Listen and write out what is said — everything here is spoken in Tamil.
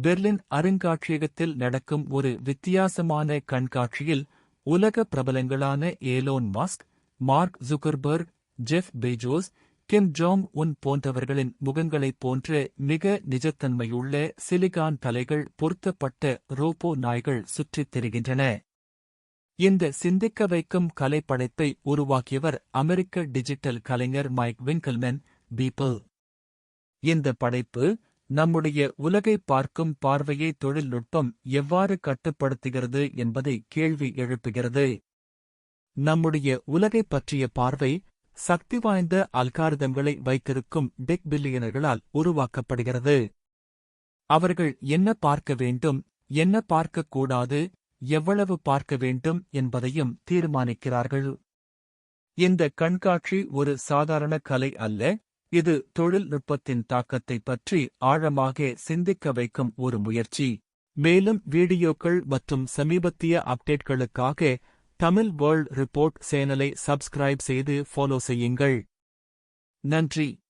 பெர்லின் அருங்காட்சியகத்தில் நடக்கும் ஒரு வித்தியாசமான கண்காட்சியில் உலக பிரபலங்களான Elon Musk, Mark Zuckerberg, Jeff Bezos, Kim Jong Un போன்றவர்களின் முகங்களைப் போன்ற மிக நிஜத்தன்மையுள்ள சிலிகான் தலைகள் பொருத்தப்பட்ட ரோபோ நாய்கள் சுற்றித் திரிகின்றன. இந்த சிந்திக்க வைக்கும் கலைப்படைப்பை உருவாக்கியவர் அமெரிக்க டிஜிட்டல் கலைஞர் மைக் விங்கல்மேன், பீப்பிள். இந்த படைப்பு நம்முடைய உலகை பார்க்கும் பார்வையை தொழில்நுட்பம் எவ்வாறு கட்டுப்படுத்துகிறது என்பதை கேள்வி எழுப்புகிறது. நம்முடைய உலகைப் பற்றிய பார்வை சக்தி வாய்ந்த அல்காரிதம்களை வைத்திருக்கும் டெக் பில்லியனர்களால் உருவாக்கப்படுகிறது. அவர்கள் என்ன பார்க்க வேண்டும், என்ன பார்க்கக்கூடாது, எவ்வளவு பார்க்க வேண்டும் என்பதையும் தீர்மானிக்கிறார்கள். இந்த கண்காட்சி ஒரு சாதாரண கலை அல்ல, இது தொழில்நுட்பத்தின் தாக்கத்தைப் பற்றி ஆழமாக சிந்திக்க வைக்கும் ஒரு முயற்சி. மேலும் வீடியோக்கள் மற்றும் சமீபத்திய அப்டேட்களுக்காக தமிழ் வேர்ல்ட் ரிப்போர்ட் சேனலை சப்ஸ்கிரைப் செய்து ஃபாலோ செய்யுங்கள். நன்றி.